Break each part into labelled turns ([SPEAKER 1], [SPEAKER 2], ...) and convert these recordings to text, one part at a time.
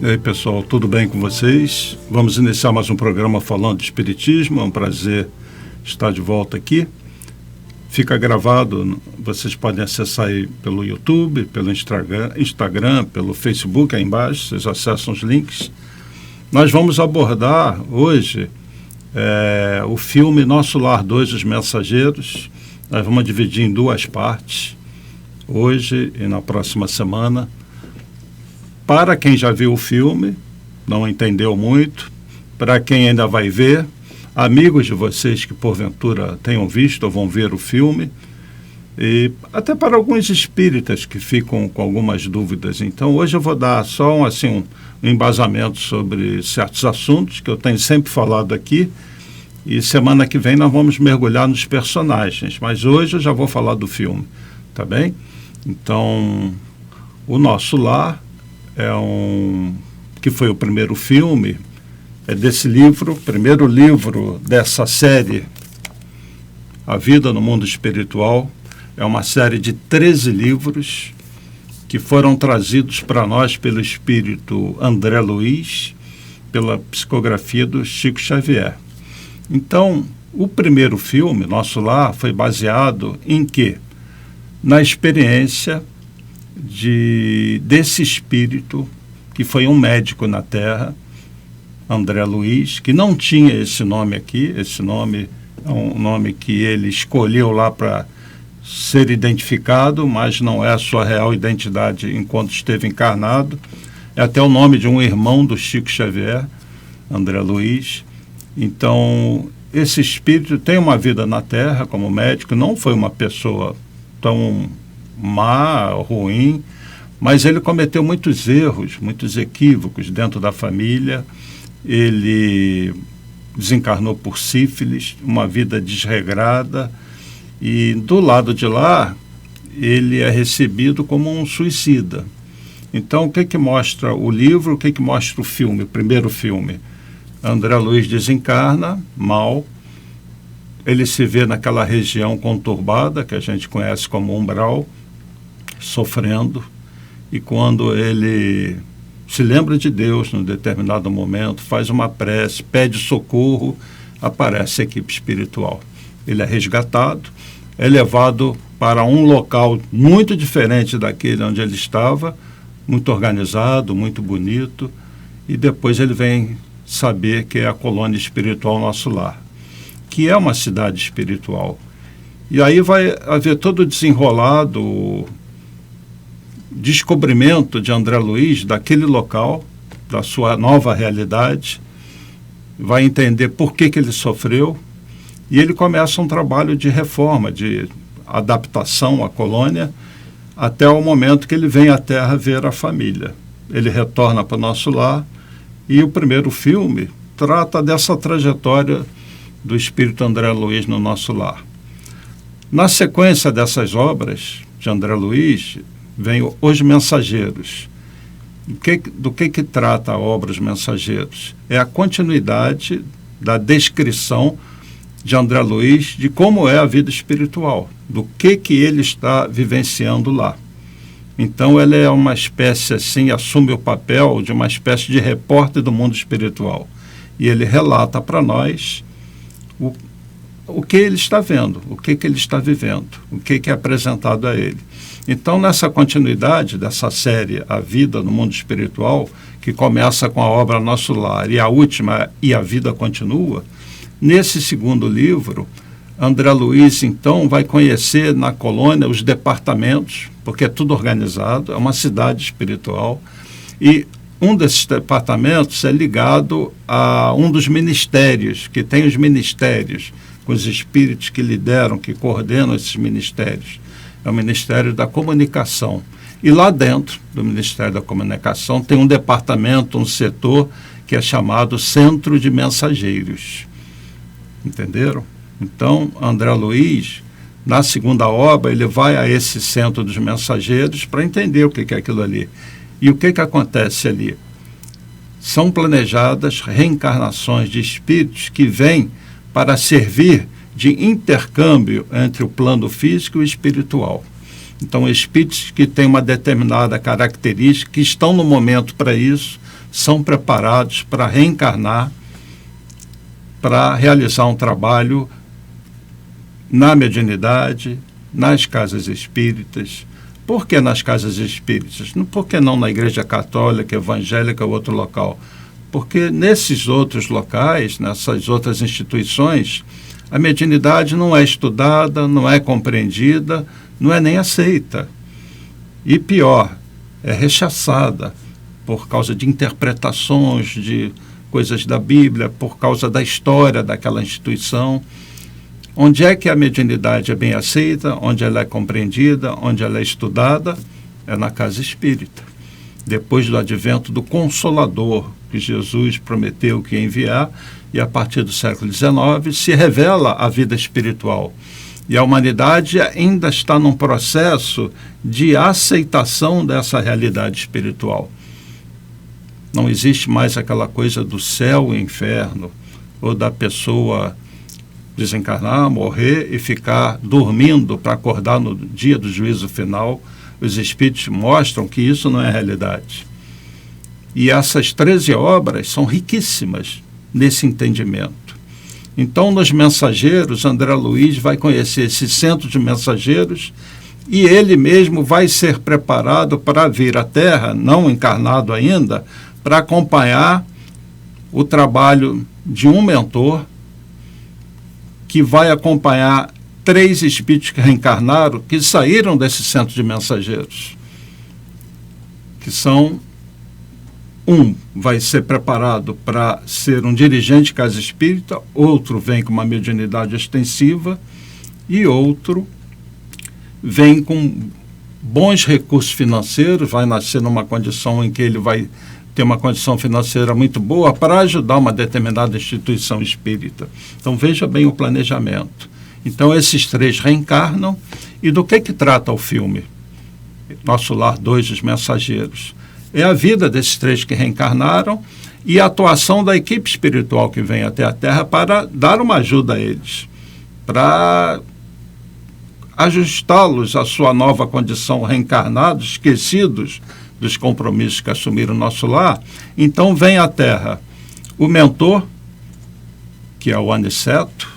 [SPEAKER 1] E aí, pessoal, tudo bem com vocês? Vamos iniciar mais um programa falando de Espiritismo. É um prazer estar de volta aqui. Fica gravado, vocês podem acessar aí pelo YouTube, pelo Instagram, pelo Facebook, aí embaixo, vocês acessam os links. Nós vamos abordar hoje o filme Nosso Lar 2, Os Mensageiros. Nós vamos dividir em duas partes, hoje e na próxima semana. Para quem já viu o filme, não entendeu muito, para quem ainda vai ver, amigos de vocês que porventura tenham visto ou vão ver o filme, e até para alguns espíritas que ficam com algumas dúvidas. Então, hoje eu vou dar só um embasamento sobre certos assuntos que eu tenho sempre falado aqui, e semana que vem nós vamos mergulhar nos personagens, mas hoje eu já vou falar do filme, tá bem? Então, o Nosso Lar que foi o primeiro filme, é desse livro, primeiro livro dessa série, A Vida no Mundo Espiritual. É uma série de 13 livros que foram trazidos para nós pelo espírito André Luiz, pela psicografia do Chico Xavier. Então, o primeiro filme, Nosso Lar, foi baseado em quê? Na experiência desse espírito, que foi um médico na Terra, André Luiz, que não tinha esse nome aqui. Esse nome é um nome que ele escolheu lá para ser identificado, mas não é a sua real identidade enquanto esteve encarnado. É até o nome de um irmão do Chico Xavier, André Luiz. Então, esse espírito tem uma vida na Terra como médico, não foi uma pessoa tão má, ruim, mas ele cometeu muitos erros, muitos equívocos dentro da família. Ele desencarnou por sífilis, uma vida desregrada, e do lado de lá ele é recebido como um suicida. Então, o que mostra o livro, o que mostra o filme, o primeiro filme? André Luiz desencarna, mal, ele se vê naquela região conturbada, que a gente conhece como umbral, sofrendo, e quando ele se lembra de Deus num determinado momento, faz uma prece, pede socorro, aparece a equipe espiritual. Ele é resgatado, é levado para um local muito diferente daquele onde ele estava, muito organizado, muito bonito, e depois ele vem saber que é a colônia espiritual Nosso Lar, que é uma cidade espiritual. E aí vai haver todo o desenrolado descobrimento de André Luiz daquele local, da sua nova realidade, vai entender por que ele sofreu, e ele começa um trabalho de reforma, de adaptação à colônia, até o momento que ele vem à Terra ver a família. Ele retorna para o Nosso Lar, e o primeiro filme trata dessa trajetória do espírito André Luiz no Nosso Lar. Na sequência dessas obras de André Luiz, vem Os Mensageiros. Do que trata a obra Os Mensageiros? É a continuidade da descrição de André Luiz de como é a vida espiritual, do que ele está vivenciando lá. Então, ela é uma espécie, assim, assume o papel de uma espécie de repórter do mundo espiritual. E ele relata para nós o que ele está vendo, o que ele está vivendo, o que é apresentado a ele. Então, nessa continuidade dessa série A Vida no Mundo Espiritual, que começa com a obra Nosso Lar e a última E a Vida Continua, nesse segundo livro, André Luiz, então, vai conhecer na colônia os departamentos, porque é tudo organizado, é uma cidade espiritual, e um desses departamentos é ligado a um dos ministérios, que tem os ministérios, com os espíritos que lideram, que coordenam esses ministérios. É o Ministério da Comunicação. E lá dentro do Ministério da Comunicação tem um departamento, um setor, que é chamado Centro de Mensageiros. Entenderam? Então, André Luiz, na segunda obra, ele vai a esse Centro dos Mensageiros para entender o que é aquilo ali. E o que acontece ali? São planejadas reencarnações de espíritos que vêm para servir de intercâmbio entre o plano físico e o espiritual. Então, espíritos que têm uma determinada característica, que estão no momento para isso, são preparados para reencarnar, para realizar um trabalho na mediunidade, nas casas espíritas. Por que nas casas espíritas? Por que não na igreja católica, evangélica ou outro local? Porque nesses outros locais, nessas outras instituições, a mediunidade não é estudada, não é compreendida, não é nem aceita. E pior, é rechaçada por causa de interpretações de coisas da Bíblia, por causa da história daquela instituição. Onde é que a mediunidade é bem aceita, onde ela é compreendida, onde ela é estudada? É na casa espírita. Depois do advento do Consolador, que Jesus prometeu que ia enviar, e a partir do século XIX se revela a vida espiritual. E a humanidade ainda está num processo de aceitação dessa realidade espiritual. Não existe mais aquela coisa do céu e inferno, ou da pessoa desencarnar, morrer e ficar dormindo para acordar no dia do juízo final. Os espíritos mostram que isso não é realidade. E essas 13 obras são riquíssimas nesse entendimento. Então, nos mensageiros, André Luiz vai conhecer esse centro de mensageiros e ele mesmo vai ser preparado para vir à Terra, não encarnado ainda, para acompanhar o trabalho de um mentor que vai acompanhar 3 espíritos que reencarnaram, que saíram desse centro de mensageiros, que são: um vai ser preparado para ser um dirigente de casa espírita, outro vem com uma mediunidade extensiva e outro vem com bons recursos financeiros, vai nascer numa condição em que ele vai ter uma condição financeira muito boa para ajudar uma determinada instituição espírita. Então veja bem o planejamento. Então esses 3 reencarnam. E do que trata o filme? Nosso Lar 2, Os Mensageiros. É a vida desses 3 que reencarnaram e a atuação da equipe espiritual que vem até a Terra para dar uma ajuda a eles, para ajustá-los à sua nova condição, reencarnados, esquecidos dos compromissos que assumiram o nosso lar. Então vem à Terra o mentor, que é o Aniceto,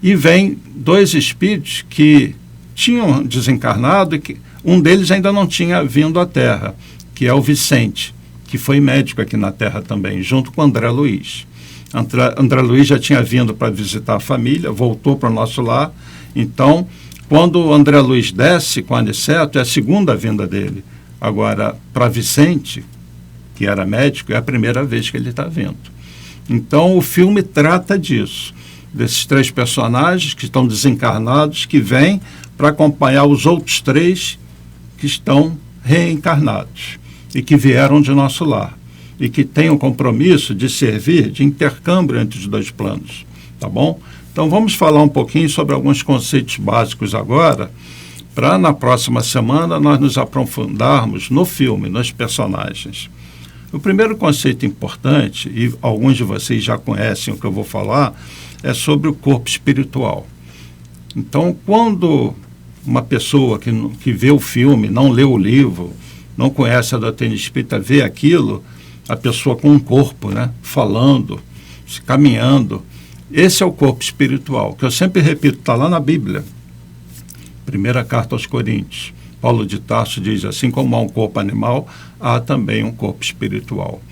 [SPEAKER 1] e vem 2 espíritos que tinham desencarnado e que um deles ainda não tinha vindo à Terra, que é o Vicente, que foi médico aqui na Terra também, junto com André Luiz. André Luiz já tinha vindo para visitar a família, voltou para o nosso lar. Então, quando o André Luiz desce com o Aniceto, é a segunda vinda dele. Agora, para Vicente, que era médico, é a primeira vez que ele está vindo. Então, o filme trata disso, desses 3 personagens que estão desencarnados, que vêm para acompanhar os outros 3 que estão reencarnados e que vieram de nosso lar e que têm o compromisso de servir de intercâmbio entre os 2 planos, tá bom? Então vamos falar um pouquinho sobre alguns conceitos básicos agora, para na próxima semana nós nos aprofundarmos no filme, nos personagens. O primeiro conceito importante, e alguns de vocês já conhecem o que eu vou falar, é sobre o corpo espiritual. Então, quando uma pessoa que vê o filme, não lê o livro, não conhece a doutrina espírita, vê aquilo, a pessoa com um corpo, né, falando, se caminhando, esse é o corpo espiritual, que eu sempre repito, está lá na Bíblia. Primeira carta aos Coríntios. Paulo de Tarso diz, assim como há um corpo animal, há também um corpo espiritual.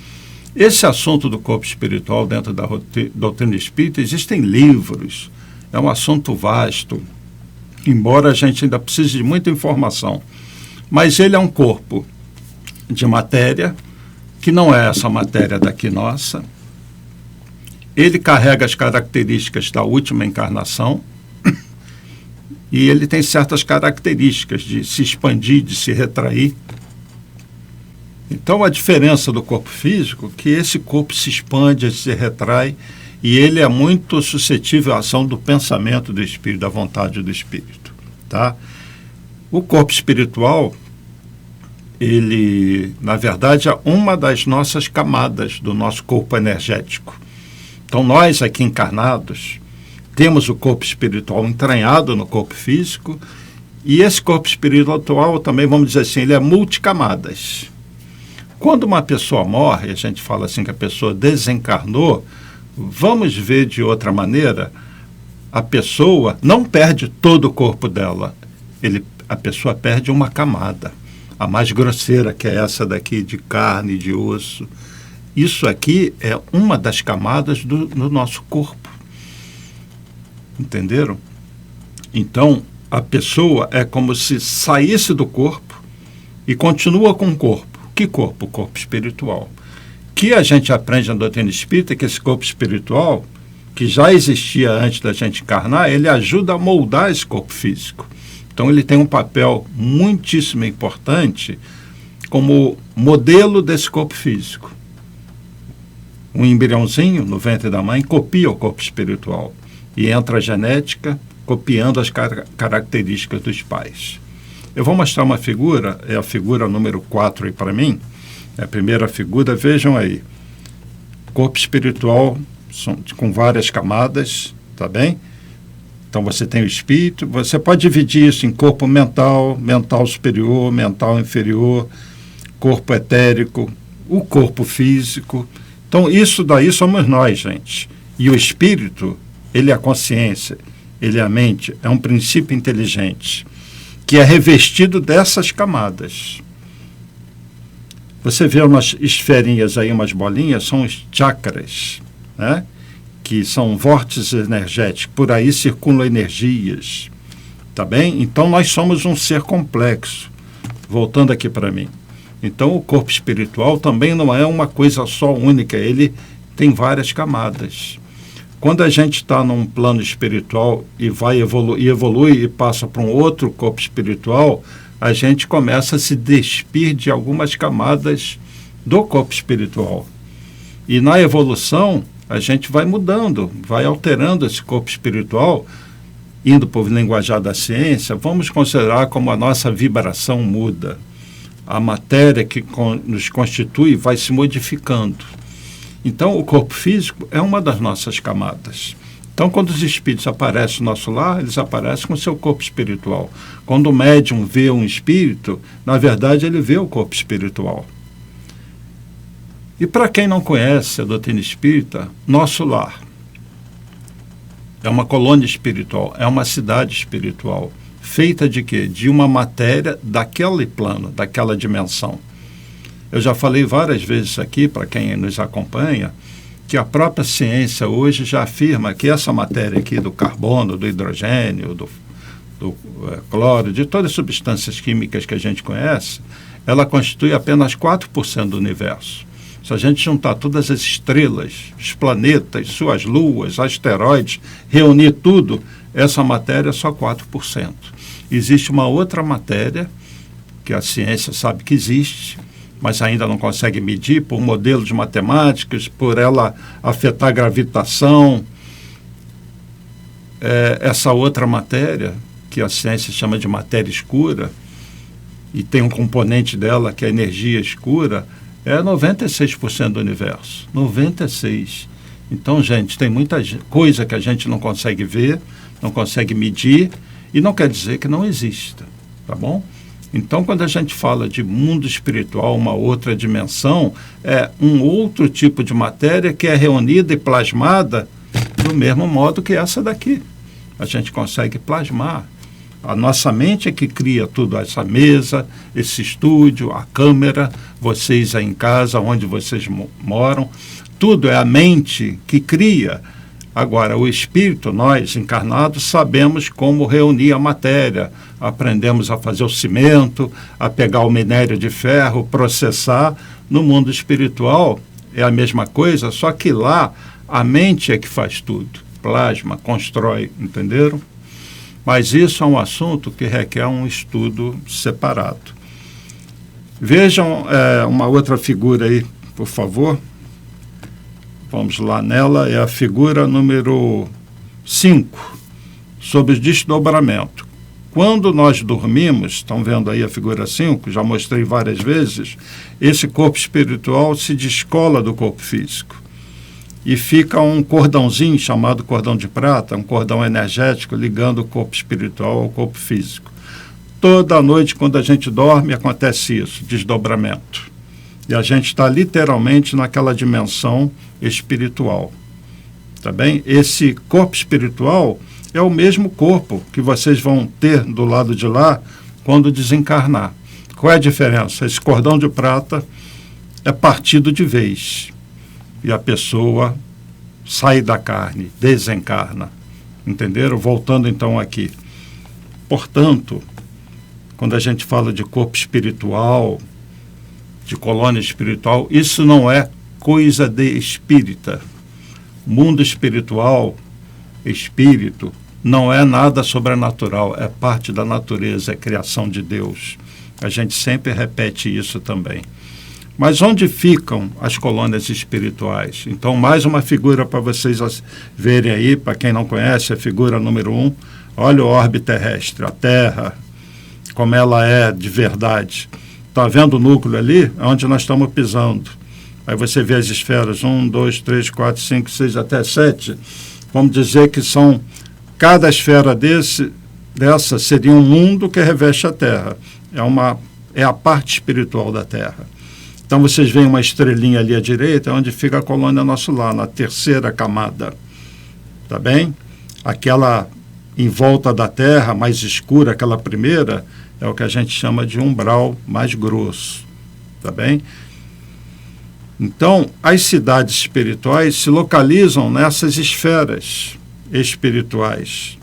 [SPEAKER 1] Esse assunto do corpo espiritual dentro da doutrina espírita, existem livros, é um assunto vasto, embora a gente ainda precise de muita informação. Mas ele é um corpo de matéria, que não é essa matéria daqui nossa. Ele carrega as características da última encarnação e ele tem certas características de se expandir, de se retrair. Então, a diferença do corpo físico é que esse corpo se expande, se retrai, e ele é muito suscetível à ação do pensamento do espírito, da vontade do espírito, tá? O corpo espiritual, ele, na verdade, é uma das nossas camadas do nosso corpo energético. Então, nós aqui encarnados, temos o corpo espiritual entranhado no corpo físico, e esse corpo espiritual também, vamos dizer assim, ele é multicamadas. Quando uma pessoa morre, a gente fala assim que a pessoa desencarnou, vamos ver de outra maneira, a pessoa não perde todo o corpo dela, a pessoa perde uma camada, a mais grosseira, que é essa daqui, de carne, de osso. Isso aqui é uma das camadas do nosso corpo. Entenderam? Então, a pessoa é como se saísse do corpo e continua com o corpo. Que corpo? O corpo espiritual. Que a gente aprende na doutrina espírita que esse corpo espiritual, que já existia antes da gente encarnar, ele ajuda a moldar esse corpo físico. Então, ele tem um papel muitíssimo importante como modelo desse corpo físico. Um embriãozinho no ventre da mãe copia o corpo espiritual e entra a genética copiando as características dos pais. Eu vou mostrar uma figura, é a figura número 4 aí para mim, é a primeira figura, vejam aí, corpo espiritual com várias camadas, tá bem? Então você tem o espírito, você pode dividir isso em corpo mental, mental superior, mental inferior, corpo etérico, o corpo físico. Então isso daí somos nós, gente. E o espírito, ele é a consciência, ele é a mente, é um princípio inteligente, que é revestido dessas camadas. Você vê umas esferinhas aí, umas bolinhas, são os chakras, né? Que são vórtices energéticos, por aí circulam energias, tá bem? Então nós somos um ser complexo. Voltando aqui para mim. Então o corpo espiritual também não é uma coisa só única, ele tem várias camadas. Quando a gente está num plano espiritual e vai evolui e passa para um outro corpo espiritual, a gente começa a se despir de algumas camadas do corpo espiritual. E na evolução, a gente vai mudando, vai alterando esse corpo espiritual, indo para o linguajar da ciência, vamos considerar como a nossa vibração muda. A matéria que nos constitui vai se modificando. Então, o corpo físico é uma das nossas camadas. Então, quando os espíritos aparecem no nosso lar, eles aparecem com o seu corpo espiritual. Quando o médium vê um espírito, na verdade, ele vê o corpo espiritual. E para quem não conhece a doutrina espírita, nosso lar é uma colônia espiritual, é uma cidade espiritual. Feita de quê? De uma matéria daquele plano, daquela dimensão. Eu já falei várias vezes aqui, para quem nos acompanha, que a própria ciência hoje já afirma que essa matéria aqui do carbono, do hidrogênio, do cloro, de todas as substâncias químicas que a gente conhece, ela constitui apenas 4% do universo. Se a gente juntar todas as estrelas, os planetas, suas luas, asteroides, reunir tudo, essa matéria é só 4%. Existe uma outra matéria, que a ciência sabe que existe, mas ainda não consegue medir por modelos matemáticos, por ela afetar a gravitação. Essa outra matéria, que a ciência chama de matéria escura, e tem um componente dela que é a energia escura, é 96% do universo. 96%. Então, gente, tem muita coisa que a gente não consegue ver, não consegue medir, e não quer dizer que não exista, tá bom? Então, quando a gente fala de mundo espiritual, uma outra dimensão, é um outro tipo de matéria que é reunida e plasmada do mesmo modo que essa daqui. A gente consegue plasmar. A nossa mente é que cria tudo, essa mesa, esse estúdio, a câmera, vocês aí em casa, onde vocês moram, tudo é a mente que cria. Agora, o espírito, nós encarnados, sabemos como reunir a matéria, aprendemos a fazer o cimento, a pegar o minério de ferro, processar. No mundo espiritual é a mesma coisa, só que lá a mente é que faz tudo, plasma, constrói, entenderam? Mas isso é um assunto que requer um estudo separado. Vejam uma outra figura aí, por favor. Vamos lá nela, é a figura número 5, sobre o desdobramento. Quando nós dormimos, estão vendo aí a figura 5, já mostrei várias vezes, esse corpo espiritual se descola do corpo físico. E fica um cordãozinho chamado cordão de prata, um cordão energético ligando o corpo espiritual ao corpo físico. Toda noite, quando a gente dorme, acontece isso, desdobramento. E a gente está literalmente naquela dimensão espiritual. Tá bem? Esse corpo espiritual é o mesmo corpo que vocês vão ter do lado de lá quando desencarnar. Qual é a diferença? Esse cordão de prata é partido de vez. E a pessoa sai da carne, desencarna. Entenderam? Voltando então aqui. Portanto, quando a gente fala de corpo espiritual, de colônia espiritual, isso não é coisa de espírita. Mundo espiritual, espírito, não é nada sobrenatural, é parte da natureza, é criação de Deus. A gente sempre repete isso também. Mas onde ficam as colônias espirituais? Então, mais uma figura para vocês verem aí, para quem não conhece, a figura número 1. Olha o orbe terrestre, a Terra, como ela é de verdade. Está vendo o núcleo ali? É onde nós estamos pisando. Aí você vê as esferas, 1, 2, 3, 4, 5, 6, até 7. Vamos dizer que são, cada esfera dessa seria um mundo que reveste a Terra. É a parte espiritual da Terra. Então vocês veem uma estrelinha ali à direita, onde fica a colônia Nosso Lar, na terceira camada. Tá bem? Aquela em volta da Terra, mais escura, aquela primeira, é o que a gente chama de umbral mais grosso. Tá bem? Então, as cidades espirituais se localizam nessas esferas espirituais.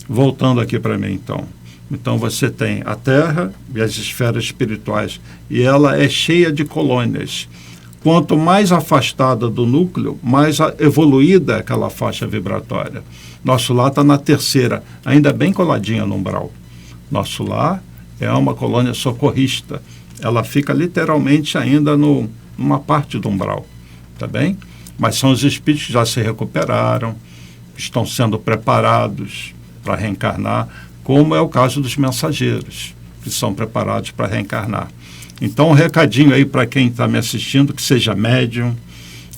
[SPEAKER 1] Voltando aqui para mim, então. Então, você tem a Terra e as esferas espirituais, e ela é cheia de colônias. Quanto mais afastada do núcleo, mais evoluída é aquela faixa vibratória. Nosso Lar está na terceira, ainda bem coladinha no umbral. Nosso Lar é uma colônia socorrista. Ela fica literalmente ainda numa parte do umbral, tá bem? Mas são os espíritos que já se recuperaram, estão sendo preparados para reencarnar, como é o caso dos mensageiros, que são preparados para reencarnar. Então, um recadinho aí para quem está me assistindo, que seja médium,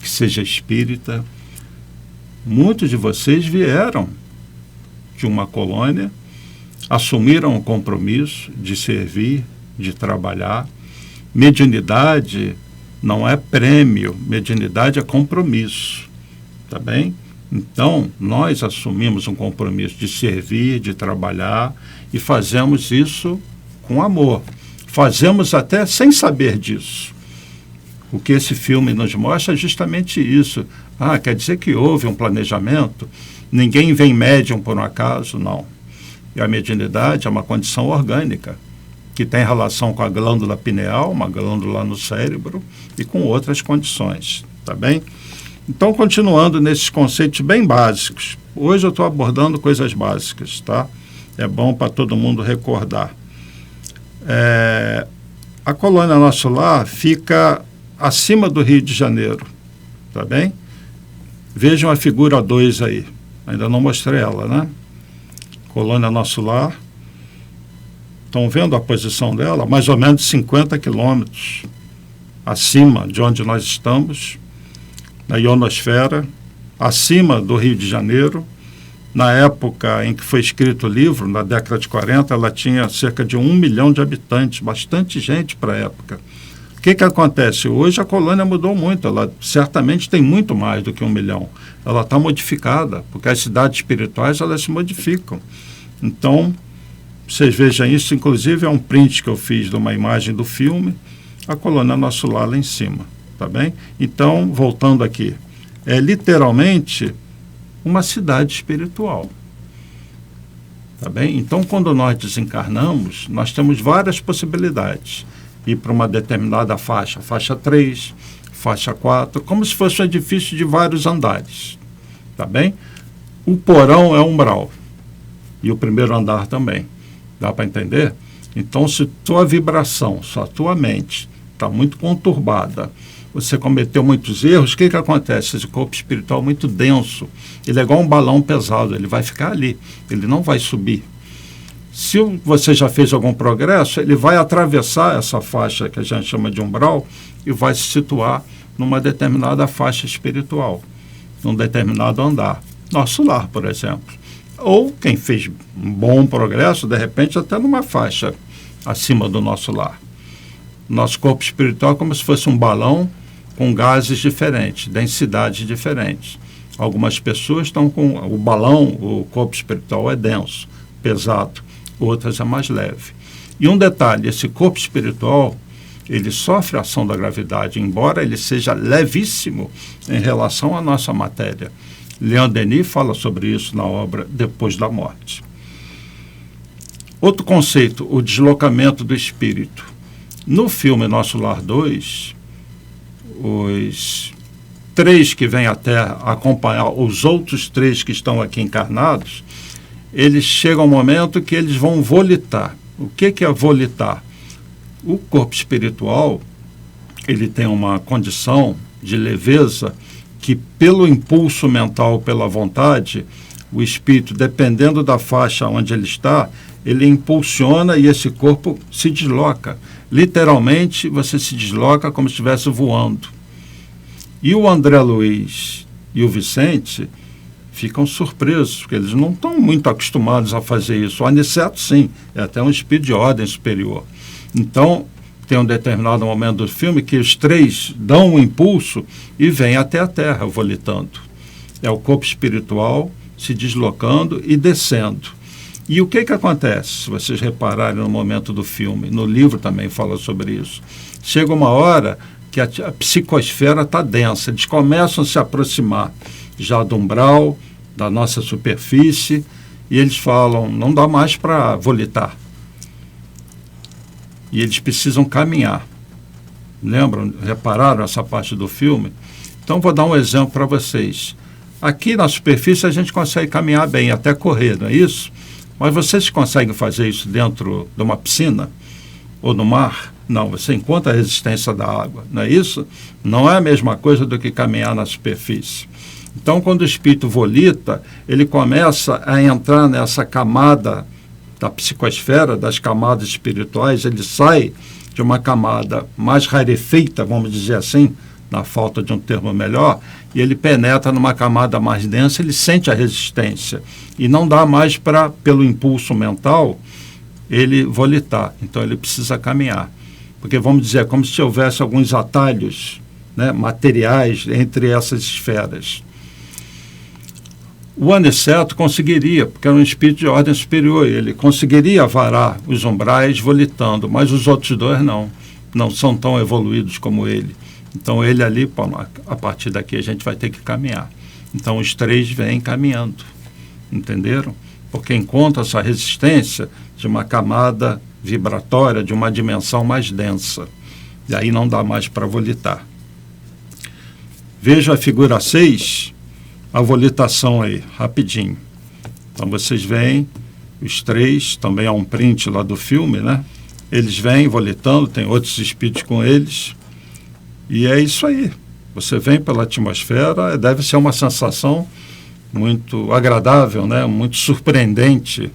[SPEAKER 1] que seja espírita. Muitos de vocês vieram de uma colônia, assumiram o compromisso de servir, de trabalhar. Mediunidade não é prêmio, mediunidade é compromisso, tá bem? Então, nós assumimos um compromisso de servir, de trabalhar, e fazemos isso com amor. Fazemos até sem saber disso. O que esse filme nos mostra é justamente isso. Quer dizer que houve um planejamento? Ninguém vem médium por um acaso? Não. E a mediunidade é uma condição orgânica, que tem relação com a glândula pineal, uma glândula no cérebro, e com outras condições, tá bem? Então, continuando nesses conceitos bem básicos, hoje eu estou abordando coisas básicas, tá? É bom para todo mundo recordar. A colônia Nosso Lar fica acima do Rio de Janeiro, tá bem? Vejam a figura 2 aí, ainda não mostrei ela, né? Colônia Nosso Lar. Estão vendo a posição dela? Mais ou menos 50 quilômetros acima de onde nós estamos, na ionosfera, acima do Rio de Janeiro. Na época em que foi escrito o livro, na década de 40, ela tinha cerca de 1 milhão de habitantes, bastante gente para a época. O que acontece? Hoje a colônia mudou muito, ela certamente tem muito mais do que 1 milhão. Ela está modificada, porque as cidades espirituais elas se modificam. Então, vocês vejam isso, inclusive é um print que eu fiz de uma imagem do filme, a colônia Nosso Lar lá em cima, tá bem? Então, voltando aqui, é literalmente uma cidade espiritual, tá bem? Então, quando nós desencarnamos, nós temos várias possibilidades. Ir para uma determinada faixa, faixa 3, faixa 4, como se fosse um edifício de vários andares, tá bem? O porão é umbral, e o primeiro andar também. Dá para entender? Então, se tua vibração, só tua mente está muito conturbada, você cometeu muitos erros, o que acontece? Esse corpo espiritual é muito denso, ele é igual um balão pesado, ele vai ficar ali, ele não vai subir. Se você já fez algum progresso, ele vai atravessar essa faixa que a gente chama de umbral e vai se situar numa determinada faixa espiritual, num determinado andar. Nosso Lar, por exemplo. Ou quem fez um bom progresso, de repente, até numa faixa acima do Nosso Lar. Nosso corpo espiritual é como se fosse um balão com gases diferentes, densidades diferentes. Algumas pessoas estão com o balão, o corpo espiritual é denso, pesado, outras é mais leve. E um detalhe, esse corpo espiritual, ele sofre a ação da gravidade, embora ele seja levíssimo em relação à nossa matéria. Leon Denis fala sobre isso na obra Depois da Morte. Outro conceito, o deslocamento do espírito. No filme Nosso Lar 2, os 3 que vêm à Terra acompanhar os outros 3 que estão aqui encarnados, eles chegam ao momento que eles vão volitar. O que é volitar? O corpo espiritual, ele tem uma condição de leveza que, pelo impulso mental, pela vontade, o espírito, dependendo da faixa onde ele está, ele impulsiona e esse corpo se desloca. Literalmente, você se desloca como se estivesse voando. E o André Luiz e o Vicente ficam surpresos, porque eles não estão muito acostumados a fazer isso. O Aniceto, sim, é até um espírito de ordem superior. Então, tem um determinado momento do filme que os 3 dão um impulso e vêm até a Terra, volitando. É o corpo espiritual se deslocando e descendo. E o que acontece? Se vocês repararem no momento do filme, no livro também fala sobre isso. Chega uma hora que a psicosfera está densa, eles começam a se aproximar já do umbral, da nossa superfície, e eles falam, não dá mais para volitar. E eles precisam caminhar. Lembram? Repararam essa parte do filme? Então, vou dar um exemplo para vocês. Aqui na superfície a gente consegue caminhar bem, até correr, não é isso? Mas vocês conseguem fazer isso dentro de uma piscina? Ou no mar? Não, você encontra a resistência da água, não é isso? Não é a mesma coisa do que caminhar na superfície. Então, quando o espírito volita, ele começa a entrar nessa camada da psicosfera, das camadas espirituais, ele sai de uma camada mais rarefeita, vamos dizer assim, na falta de um termo melhor, e ele penetra numa camada mais densa, ele sente a resistência. E não dá mais para, pelo impulso mental, ele volitar. Então, ele precisa caminhar. Porque, vamos dizer, é como se houvesse alguns atalhos, né, materiais entre essas esferas. O Aniceto conseguiria, porque era um espírito de ordem superior, ele conseguiria varar os umbrais volitando, mas os outros 2 não são tão evoluídos como ele. Então, ele ali, a partir daqui, a gente vai ter que caminhar. Então, os 3 vêm caminhando, entenderam? Porque encontra essa resistência de uma camada vibratória, de uma dimensão mais densa. E aí não dá mais para volitar. Veja a figura 6, a volitação aí, rapidinho. Então, vocês veem, os 3, também há um print lá do filme, né? Eles vêm volitando, tem outros espíritos com eles. E é isso aí. Você vem pela atmosfera, deve ser uma sensação muito agradável, né? Muito surpreendente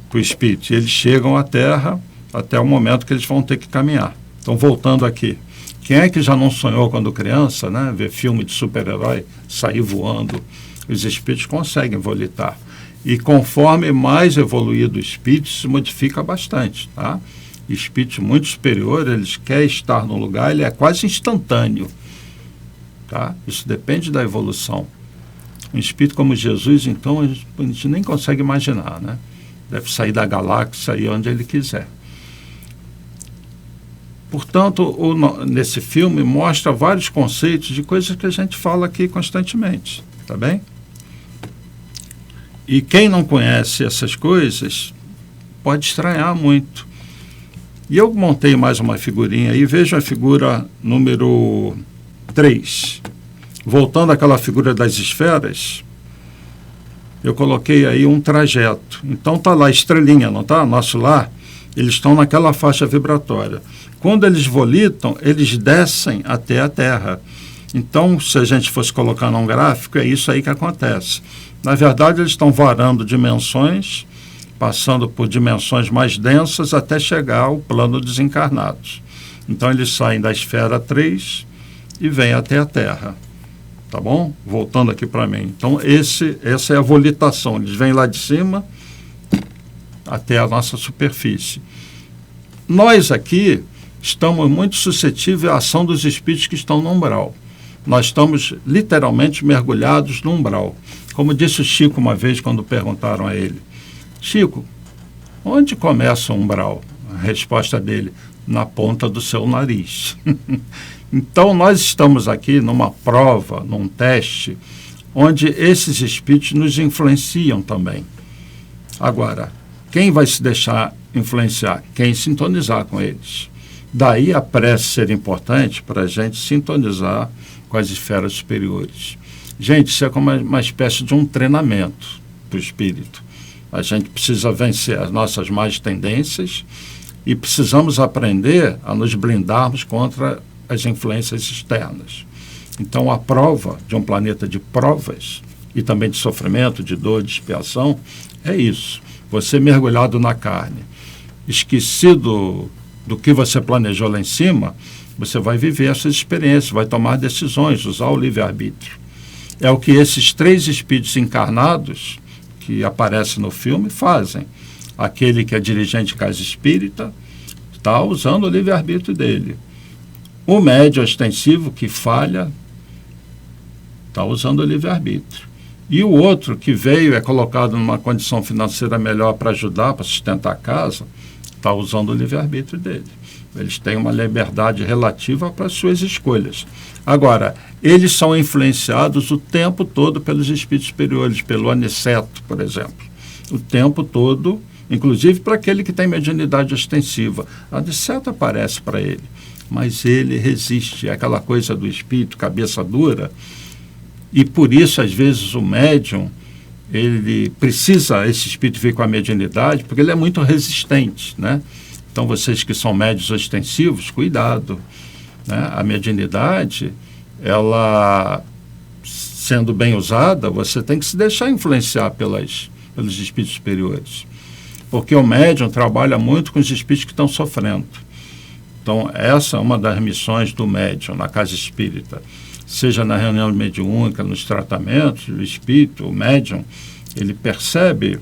[SPEAKER 1] para o espírito. E eles chegam à Terra até o momento que eles vão ter que caminhar. Então, voltando aqui. Quem é que já não sonhou quando criança, né? Ver filme de super-herói, sair voando? Os espíritos conseguem volitar. E conforme mais evoluído o espírito, se modifica bastante, tá? Espíritos muito superiores, eles querem estar no lugar, ele é quase instantâneo, tá? Isso depende da evolução. Um espírito como Jesus, então, a gente nem consegue imaginar, né? Deve sair da galáxia e onde ele quiser. Portanto, nesse filme mostra vários conceitos de coisas que a gente fala aqui constantemente, tá bem? E quem não conhece essas coisas pode estranhar muito. E eu montei mais uma figurinha aí, veja a figura número 3. Voltando àquela figura das esferas, eu coloquei aí um trajeto. Então está lá a estrelinha, não está? Nosso lar, eles estão naquela faixa vibratória. Quando eles volitam, eles descem até a Terra. Então, se a gente fosse colocar num gráfico, é isso aí que acontece. Na verdade, eles estão varando dimensões, passando por dimensões mais densas até chegar ao plano desencarnados. Então, eles saem da esfera 3 e vêm até a Terra. Tá bom? Voltando aqui para mim. Então, essa é a volitação. Eles vêm lá de cima até a nossa superfície. Nós aqui, estamos muito suscetíveis à ação dos espíritos que estão no umbral. Nós estamos literalmente mergulhados no umbral. Como disse o Chico uma vez, quando perguntaram a ele: Chico, onde começa o umbral? A resposta dele: na ponta do seu nariz. Então, nós estamos aqui numa prova, num teste, onde esses espíritos nos influenciam também. Agora, quem vai se deixar influenciar? Quem sintonizar com eles. Daí a prece ser importante para a gente sintonizar com as esferas superiores. Gente, isso é como uma espécie de um treinamento para o espírito. A gente precisa vencer as nossas más tendências e precisamos aprender a nos blindarmos contra as influências externas. Então, a prova de um planeta de provas e também de sofrimento, de dor, de expiação, é isso. Você mergulhado na carne, esquecido do que você planejou lá em cima, você vai viver essas experiências, vai tomar decisões, usar o livre-arbítrio. É o que esses 3 espíritos encarnados que aparecem no filme fazem. Aquele que é dirigente de casa espírita está usando o livre-arbítrio dele. O médium ostensivo que falha está usando o livre-arbítrio. E o outro que veio, é colocado numa condição financeira melhor para ajudar, para sustentar a casa, está usando o livre-arbítrio dele. Eles têm uma liberdade relativa para as suas escolhas. Agora, eles são influenciados o tempo todo pelos espíritos superiores, pelo aniceto, por exemplo. O tempo todo, inclusive para aquele que tem mediunidade ostensiva. A aniceto aparece para ele, mas ele resiste. É aquela coisa do espírito, cabeça dura. E por isso, às vezes, o médium, ele precisa, esse espírito vir com a mediunidade, porque ele é muito resistente, né? Então, vocês que são médios ostensivos, cuidado, né? A mediunidade, ela, sendo bem usada, você tem que se deixar influenciar pelos espíritos superiores. Porque o médium trabalha muito com os espíritos que estão sofrendo. Então, essa é uma das missões do médium na casa espírita. Seja na reunião mediúnica, nos tratamentos, o espírito, o médium, ele percebe,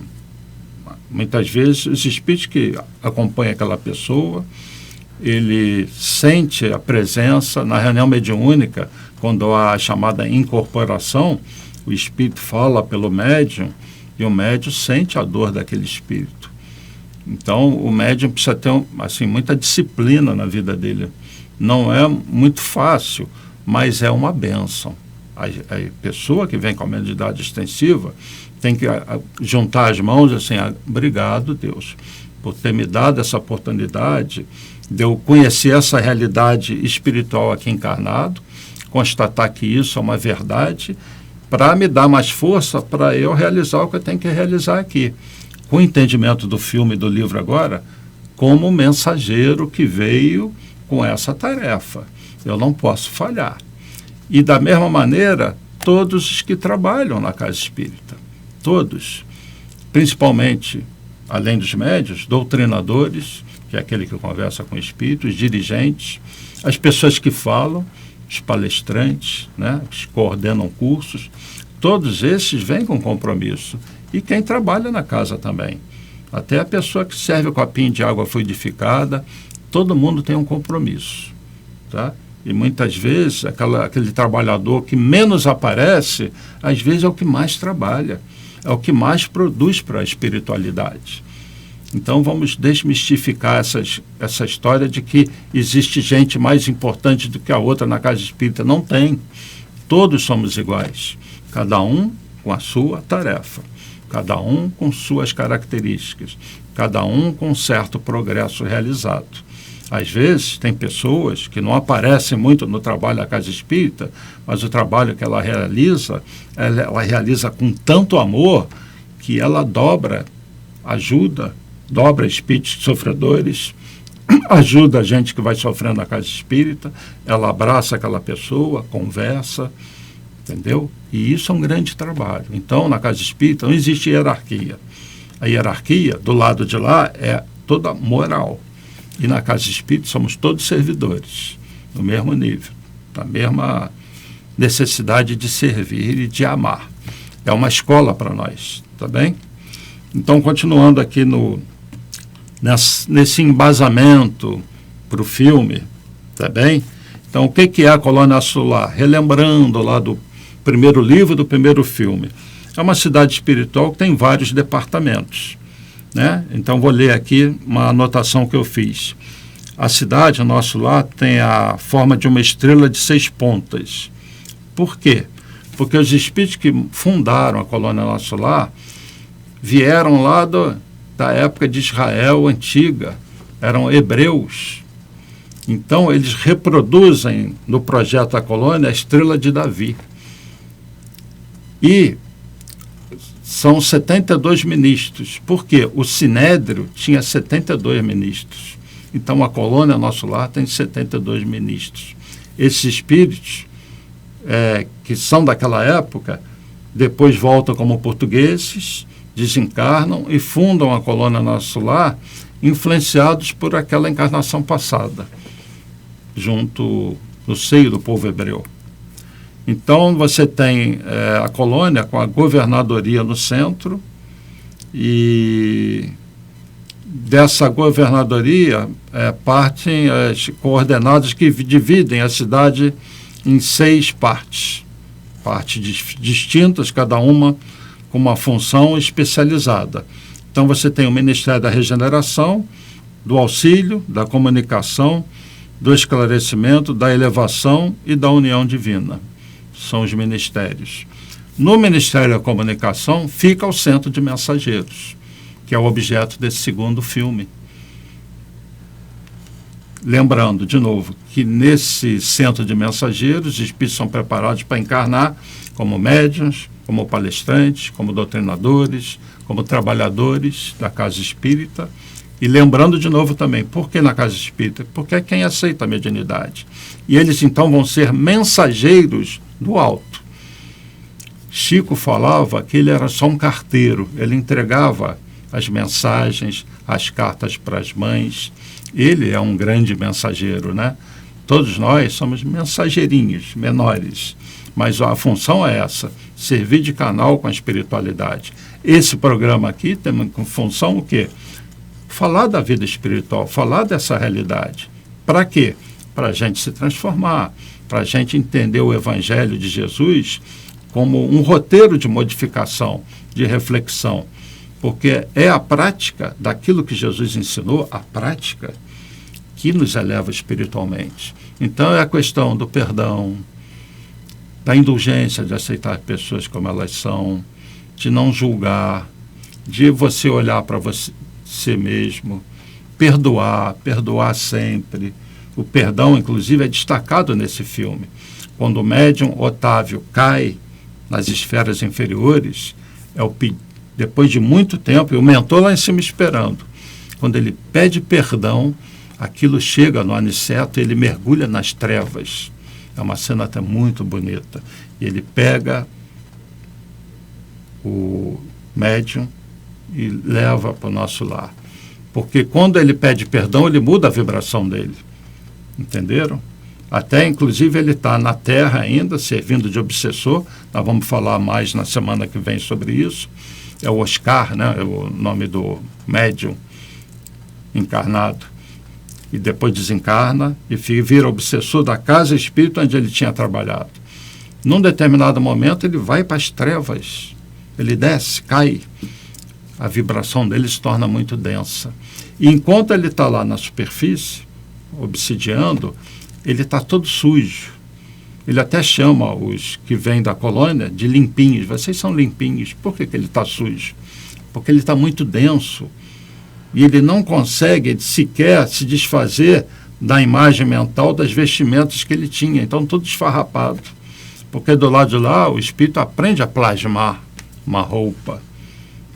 [SPEAKER 1] muitas vezes, os espíritos que acompanham aquela pessoa, ele sente a presença. Na reunião mediúnica, quando há a chamada incorporação, o espírito fala pelo médium e o médium sente a dor daquele espírito. Então, o médium precisa ter muita disciplina na vida dele. Não é muito fácil, mas é uma bênção. A pessoa que vem com a mediunidade extensiva tem que juntar as mãos assim: obrigado, Deus, por ter me dado essa oportunidade de eu conhecer essa realidade espiritual aqui encarnado, constatar que isso é uma verdade, para me dar mais força para eu realizar o que eu tenho que realizar aqui. Com o entendimento do filme e do livro agora, como mensageiro que veio com essa tarefa. Eu não posso falhar. E da mesma maneira, todos os que trabalham na casa espírita, todos, principalmente, além dos médios, doutrinadores, que é aquele que conversa com espíritos, dirigentes, as pessoas que falam, os palestrantes, né, que coordenam cursos, todos esses vêm com compromisso. E quem trabalha na casa também. Até a pessoa que serve o copinho de água fluidificada, todo mundo tem um compromisso, tá? E muitas vezes aquele trabalhador que menos aparece, às vezes é o que mais trabalha, é o que mais produz para a espiritualidade. Então vamos desmistificar essa história de que existe gente mais importante do que a outra na casa espírita. Não tem. Todos somos iguais, cada um com a sua tarefa, cada um com suas características, cada um com um certo progresso realizado. Às vezes, tem pessoas que não aparecem muito no trabalho da casa espírita, mas o trabalho que ela realiza com tanto amor que ela dobra espíritos sofredores, ajuda a gente que vai sofrendo na casa espírita, ela abraça aquela pessoa, conversa, entendeu? E isso é um grande trabalho. Então, na casa espírita não existe hierarquia. A hierarquia, do lado de lá, é toda moral. E na casa espírita somos todos servidores, no mesmo nível, na mesma necessidade de servir e de amar. É uma escola para nós, tá bem? Então, continuando aqui nesse embasamento para o filme, tá bem? Então, o que é a colônia solar? Relembrando lá do primeiro livro, do primeiro filme. É uma cidade espiritual que tem vários departamentos, né? Então, vou ler aqui uma anotação que eu fiz. A cidade, o nosso lar, tem a forma de uma estrela de 6 pontas. Por quê? Porque os espíritos que fundaram a colônia nosso lar vieram lá da época de Israel antiga, eram hebreus. Então, eles reproduzem no projeto da colônia a estrela de Davi. E são 72 ministros. Por quê? O Sinédrio tinha 72 ministros. Então, a colônia nosso lar tem 72 ministros. Esses espíritos, que são daquela época, depois voltam como portugueses, desencarnam e fundam a colônia nosso lar, influenciados por aquela encarnação passada, junto no seio do povo hebreu. Então, você tem a colônia com a governadoria no centro, e dessa governadoria partem as coordenadas que dividem a cidade em 6 partes distintas, cada uma com uma função especializada. Então, você tem o Ministério da Regeneração, do Auxílio, da Comunicação, do Esclarecimento, da Elevação e da União Divina. São os ministérios. No Ministério da Comunicação fica o Centro de Mensageiros, que é o objeto desse segundo filme. Lembrando, de novo, que nesse Centro de Mensageiros, os espíritos são preparados para encarnar como médiuns, como palestrantes, como doutrinadores, como trabalhadores da Casa Espírita. E lembrando de novo também, por que na Casa Espírita? Porque é quem aceita a mediunidade. E eles então vão ser mensageiros do alto. Chico falava que ele era só um carteiro, ele entregava as mensagens, as cartas para as mães. Ele é um grande mensageiro, né? Todos nós somos mensageirinhos menores, mas a função é essa, servir de canal com a espiritualidade. Esse programa aqui tem como função o quê? Falar da vida espiritual, falar dessa realidade. Para quê? Para a gente se transformar, para a gente entender o Evangelho de Jesus como um roteiro de modificação, de reflexão, porque é a prática daquilo que Jesus ensinou, a prática que nos eleva espiritualmente. Então é a questão do perdão, da indulgência, de aceitar pessoas como elas são, de não julgar, de você olhar para você mesmo, perdoar sempre. O perdão, inclusive, é destacado nesse filme. Quando o médium Otávio cai nas esferas inferiores, depois de muito tempo, e o mentor lá em cima esperando. Quando ele pede perdão, aquilo chega no aniceto, ele mergulha nas trevas. É uma cena até muito bonita. E ele pega o médium e leva para o nosso lar. Porque quando ele pede perdão, ele muda a vibração dele. Entenderam? Até, inclusive, ele está na Terra ainda, servindo de obsessor. Nós vamos falar mais na semana que vem sobre isso. É o Oscar, né? É o nome do médium encarnado. E depois desencarna e vira obsessor da casa espírita onde ele tinha trabalhado. Num determinado momento, ele vai para as trevas. Ele desce, cai. A vibração dele se torna muito densa. E enquanto ele está lá na superfície, obsidiando, ele está todo sujo. Ele até chama os que vêm da colônia de limpinhos. Vocês são limpinhos. Por que ele está sujo? Porque ele está muito denso. E ele não consegue sequer se desfazer da imagem mental das vestimentas que ele tinha. Então, tudo esfarrapado. Porque do lado de lá, o espírito aprende a plasmar uma roupa.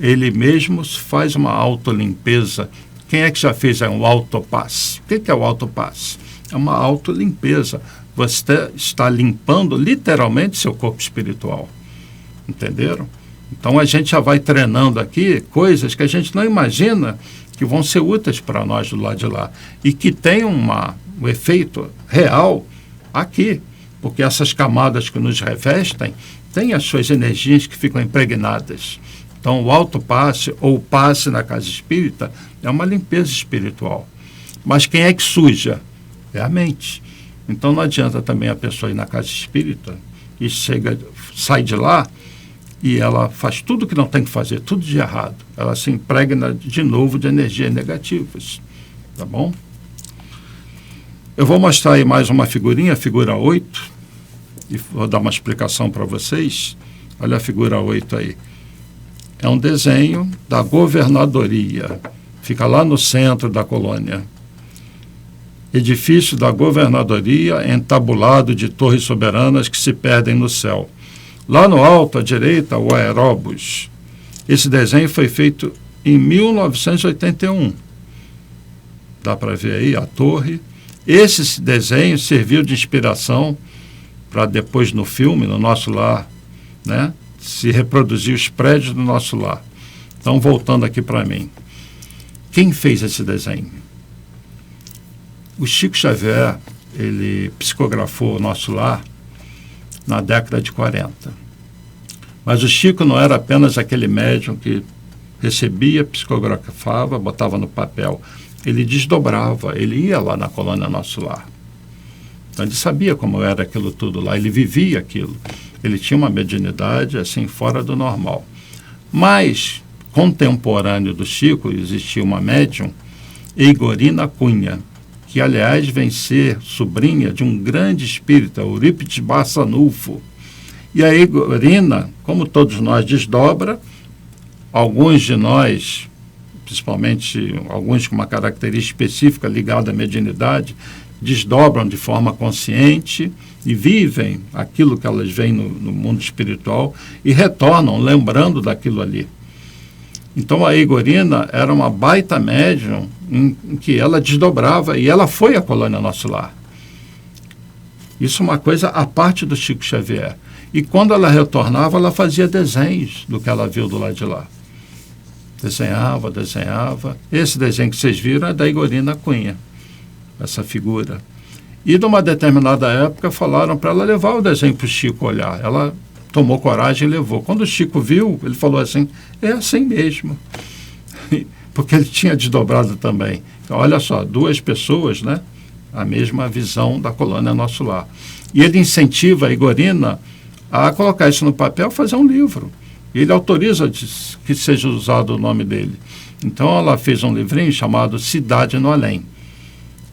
[SPEAKER 1] Ele mesmo faz uma autolimpeza. Quem é que já fez um autopasse? O que é o autopasse? É uma autolimpeza. Você está limpando literalmente seu corpo espiritual. Entenderam? Então a gente já vai treinando aqui coisas que a gente não imagina que vão ser úteis para nós do lado de lá. E que tem um efeito real aqui. Porque essas camadas que nos revestem têm as suas energias que ficam impregnadas. Então, o autopasse ou o passe na casa espírita é uma limpeza espiritual. Mas quem é que suja? É a mente. Então não adianta também a pessoa ir na casa espírita e sai de lá e ela faz tudo que não tem que fazer, tudo de errado. Ela se impregna de novo de energias negativas. Tá bom? Eu vou mostrar aí mais uma figurinha, a figura 8, e vou dar uma explicação para vocês. Olha a figura 8 aí. É um desenho da governadoria. Fica lá no centro da colônia. Edifício da governadoria entabulado de torres soberanas que se perdem no céu. Lá no alto, à direita, o aeróbus. Esse desenho foi feito em 1981. Dá para ver aí a torre. Esse desenho serviu de inspiração para depois no filme, no Nosso Lar, né, se reproduzir os prédios do Nosso Lar. Então, voltando aqui para mim. Quem fez esse desenho? O Chico Xavier, ele psicografou o Nosso Lar na década de 40. Mas o Chico não era apenas aquele médium que recebia, psicografava, botava no papel. Ele desdobrava, ele ia lá na colônia Nosso Lar. Então ele sabia como era aquilo tudo lá, ele vivia aquilo. Ele tinha uma mediunidade assim fora do normal. Mas, contemporâneo do Chico, existia uma médium, Eigorina Cunha, que aliás vem ser sobrinha de um grande espírita, Eurípides Barçanufo. E a Eigorina, como todos nós, desdobra. Alguns de nós, principalmente alguns com uma característica específica ligada à mediunidade, desdobram de forma consciente e vivem aquilo que elas veem no mundo espiritual e retornam lembrando daquilo ali. Então a Eigorina era uma baita médium em que ela desdobrava e ela foi à colônia Nosso Lar. Isso é uma coisa à parte do Chico Xavier. E quando ela retornava, ela fazia desenhos do que ela viu do lado de lá. Desenhava. Esse desenho que vocês viram é da Eigorina Cunha, essa figura. E numa determinada época falaram para ela levar o desenho para o Chico olhar. Ela tomou coragem e levou. Quando o Chico viu, ele falou assim, é assim mesmo. Porque ele tinha desdobrado também. Então, olha só, duas pessoas, né? A mesma visão da colônia Nosso Lar. E ele incentiva a Eigorina a colocar isso no papel, fazer um livro. Ele autoriza que seja usado o nome dele. Então, ela fez um livrinho chamado Cidade no Além.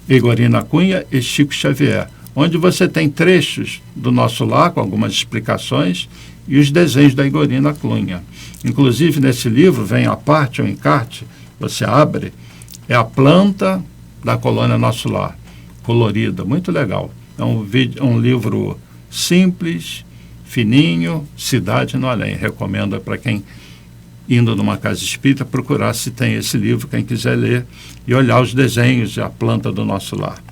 [SPEAKER 1] Eigorina Cunha e Chico Xavier, onde você tem trechos do Nosso Lar, com algumas explicações, e os desenhos da Eigorina Cunha. Inclusive, nesse livro, vem a parte, o encarte, você abre, é a planta da colônia Nosso Lar, colorida, muito legal. É um livro simples, fininho, Cidade no Além. Recomendo para quem, indo numa casa espírita, procurar se tem esse livro, quem quiser ler, e olhar os desenhos e a planta do Nosso Lar.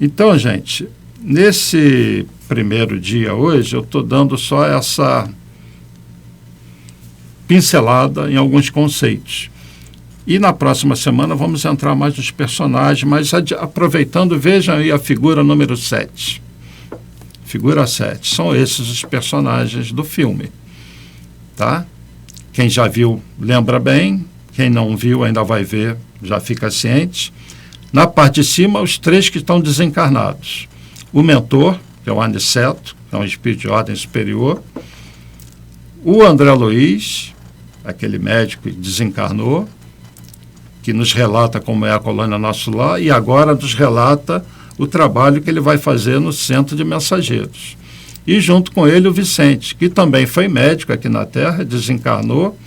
[SPEAKER 1] Então, gente, nesse primeiro dia hoje, eu estou dando só essa pincelada em alguns conceitos. E na próxima semana vamos entrar mais nos personagens, mas aproveitando, vejam aí a figura número 7. Figura 7. São esses os personagens do filme. Tá? Quem já viu, lembra bem. Quem não viu, ainda vai ver, já fica ciente. Na parte de cima, os 3 que estão desencarnados. O mentor, que é o Aniceto, que é um espírito de ordem superior. O André Luiz, aquele médico que desencarnou, que nos relata como é a colônia Nosso Lar, e agora nos relata o trabalho que ele vai fazer no Centro de Mensageiros. E junto com ele o Vicente, que também foi médico aqui na Terra, desencarnou,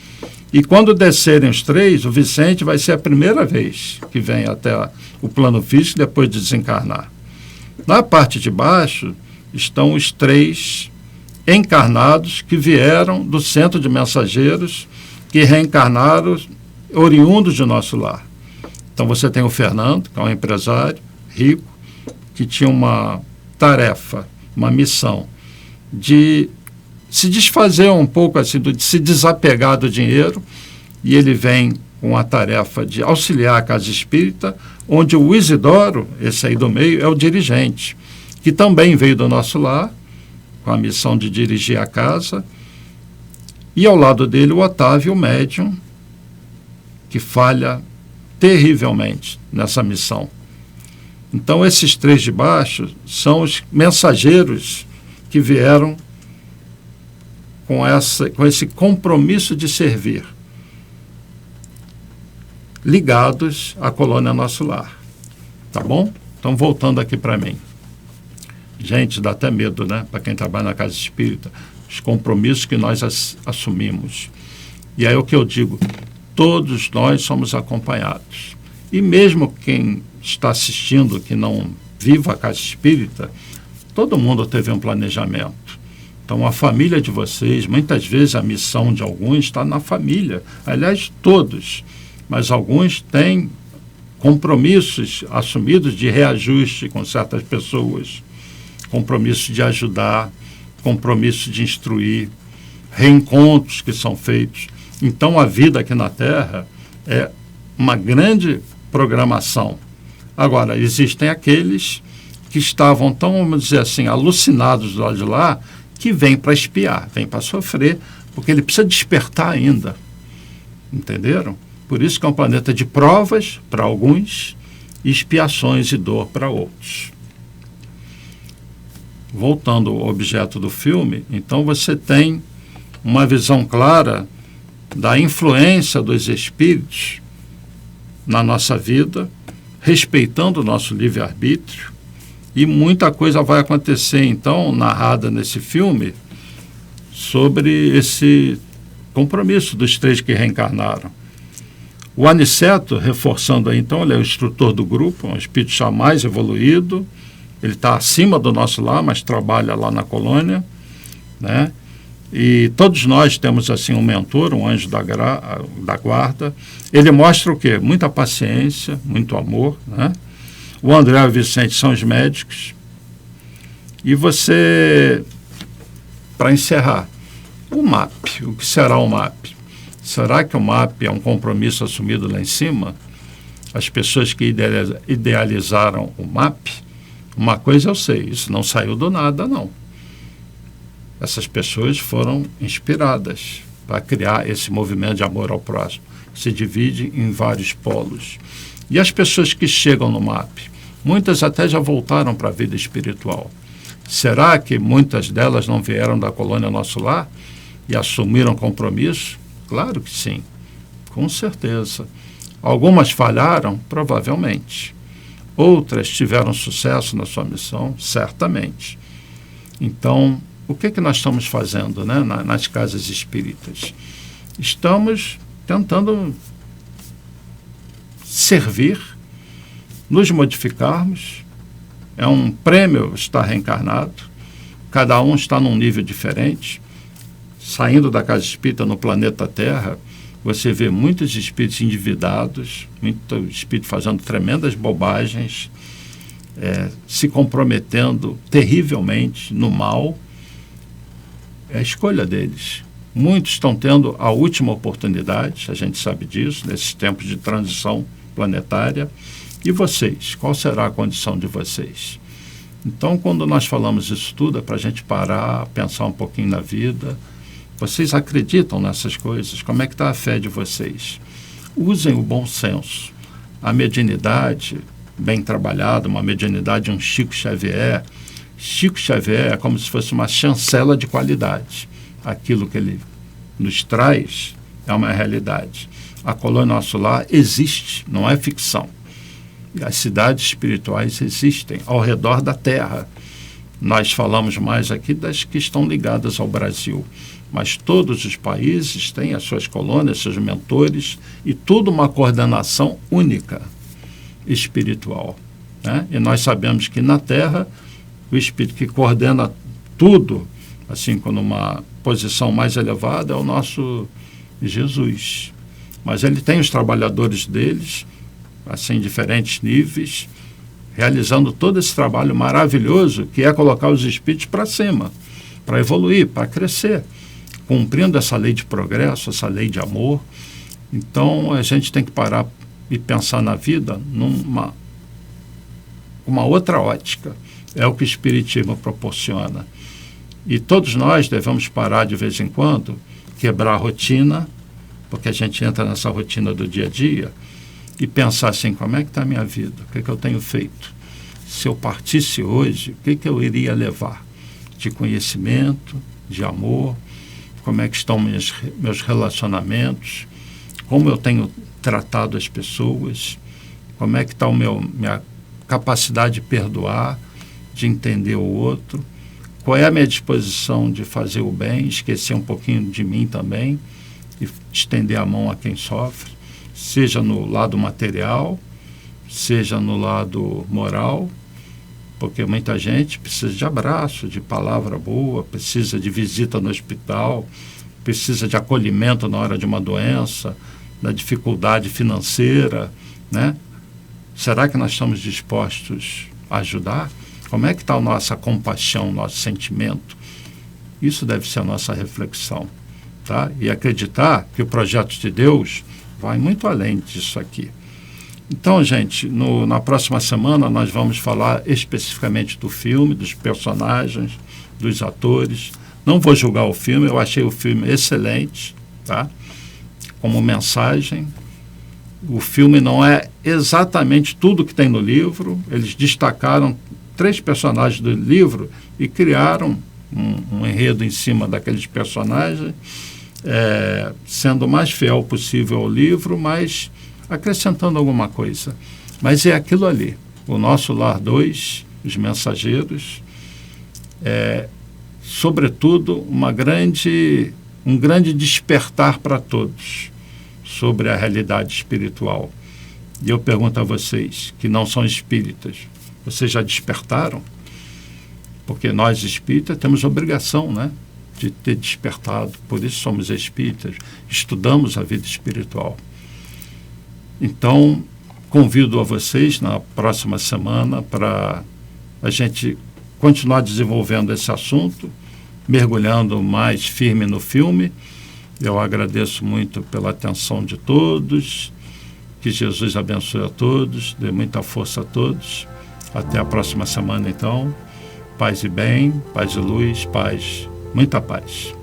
[SPEAKER 1] e quando descerem os 3, o Vicente vai ser a primeira vez que vem até o plano físico depois de desencarnar. Na parte de baixo estão os 3 encarnados que vieram do Centro de Mensageiros, que reencarnaram oriundos de Nosso Lar. Então você tem o Fernando, que é um empresário rico, que tinha uma tarefa, uma missão de se desfazer um pouco assim, de se desapegar do dinheiro, e ele vem com a tarefa de auxiliar a casa espírita, onde o Isidoro, esse aí do meio, é o dirigente, que também veio do Nosso Lar, com a missão de dirigir a casa, e ao lado dele o Otávio, o médium, que falha terrivelmente nessa missão. Então, esses 3 de baixo são os mensageiros que vieram com esse compromisso de servir, ligados à colônia Nosso Lar. Tá bom? Então, voltando aqui para mim. Gente, dá até medo, né? Para quem trabalha na casa espírita, os compromissos que nós assumimos. E aí o que eu digo, todos nós somos acompanhados. E mesmo quem está assistindo, que não viva a casa espírita, todo mundo teve um planejamento. Então, a família de vocês, muitas vezes a missão de alguns está na família. Aliás, todos. Mas alguns têm compromissos assumidos de reajuste com certas pessoas, compromisso de ajudar, compromisso de instruir, reencontros que são feitos. Então, a vida aqui na Terra é uma grande programação. Agora, existem aqueles que estavam tão, vamos dizer assim, alucinados do lado de lá, que vêm para espiar, vêm para sofrer, porque ele precisa despertar ainda. Entenderam? Por isso que é um planeta de provas para alguns, expiações e dor para outros. Voltando ao objeto do filme, então você tem uma visão clara da influência dos espíritos na nossa vida, respeitando o nosso livre-arbítrio, e muita coisa vai acontecer, então, narrada nesse filme, sobre esse compromisso dos 3 que reencarnaram. O Aniceto, reforçando aí, então, ele é o instrutor do grupo, um espírito já mais evoluído, ele está acima do nosso lar, mas trabalha lá na colônia, né? E todos nós temos, assim, um mentor, um anjo da guarda. Ele mostra o quê? Muita paciência, muito amor, né? O André e o Vicente são os médicos. E você, para encerrar, o MAP, o que será o MAP? Será que o MAP é um compromisso assumido lá em cima? As pessoas que idealizaram o MAP, uma coisa eu sei, isso não saiu do nada, não. Essas pessoas foram inspiradas para criar esse movimento de amor ao próximo, que se divide em vários polos. E as pessoas que chegam no MAP, muitas até já voltaram para a vida espiritual. Será que muitas delas não vieram da colônia Nosso Lar e assumiram compromisso? Claro que sim, com certeza. Algumas falharam? Provavelmente. Outras tiveram sucesso na sua missão? Certamente. Então, o que nós estamos fazendo, né, nas casas espíritas? Estamos tentando servir, nos modificarmos. É um prêmio estar reencarnado. Cada um está num nível diferente. Saindo da casa espírita no planeta Terra, você vê muitos espíritos endividados, muito espírito fazendo tremendas bobagens, se comprometendo terrivelmente no mal. É a escolha deles. Muitos estão tendo a última oportunidade, a gente sabe disso, nesses tempos de transição planetária. E vocês? Qual será a condição de vocês? Então, quando nós falamos isso tudo, é para a gente parar, pensar um pouquinho na vida. Vocês acreditam nessas coisas? Como é que está a fé de vocês? Usem o bom senso. A mediunidade, bem trabalhada, uma mediunidade de um Chico Xavier. Chico Xavier é como se fosse uma chancela de qualidade. Aquilo que ele nos traz é uma realidade. A colônia Nosso Lar existe, não é ficção. E as cidades espirituais existem ao redor da Terra. Nós falamos mais aqui das que estão ligadas ao Brasil. Mas todos os países têm as suas colônias, seus mentores, e tudo uma coordenação única, espiritual, né? E nós sabemos que na Terra, o espírito que coordena tudo, assim, com uma posição mais elevada, é o nosso Jesus. Mas ele tem os trabalhadores deles, assim, em diferentes níveis, realizando todo esse trabalho maravilhoso, que é colocar os espíritos para cima, para evoluir, para crescer, cumprindo essa lei de progresso, essa lei de amor. Então, a gente tem que parar e pensar na vida numa uma outra ótica. É o que o Espiritismo proporciona. E todos nós devemos parar de vez em quando, quebrar a rotina, porque a gente entra nessa rotina do dia a dia, e pensar assim, como é que está a minha vida? O que é que eu tenho feito? se eu partisse hoje, o que eu iria levar? De conhecimento, de amor, como é que estão meus relacionamentos, como eu tenho tratado as pessoas, como é que está minha capacidade de perdoar, de entender o outro, qual é a minha disposição de fazer o bem, esquecer um pouquinho de mim também e estender a mão a quem sofre, seja no lado material, seja no lado moral, porque muita gente precisa de abraço, de palavra boa, precisa de visita no hospital, precisa de acolhimento na hora de uma doença, na dificuldade financeira, né? Será que nós estamos dispostos a ajudar? Como é que está a nossa compaixão, nosso sentimento? Isso deve ser a nossa reflexão, tá? E acreditar que o projeto de Deus vai muito além disso aqui. Então, gente, na próxima semana nós vamos falar especificamente do filme, dos personagens, dos atores. Não vou julgar o filme, eu achei o filme excelente, tá? Como mensagem. O filme não é exatamente tudo que tem no livro. Eles destacaram 3 personagens do livro e criaram um enredo em cima daqueles personagens, sendo o mais fiel possível ao livro, mas acrescentando alguma coisa. Mas é aquilo ali. O Nosso Lar 2, Os Mensageiros, sobretudo, um grande despertar para todos sobre a realidade espiritual. E eu pergunto a vocês, que não são espíritas, vocês já despertaram? Porque nós espíritas temos obrigação, né, de ter despertado, por isso somos espíritas, estudamos a vida espiritual. Então, convido a vocês na próxima semana para a gente continuar desenvolvendo esse assunto, mergulhando mais firme no filme. Eu agradeço muito pela atenção de todos, que Jesus abençoe a todos, dê muita força a todos. Até a próxima semana, então. Paz e bem, paz e luz, paz, muita paz.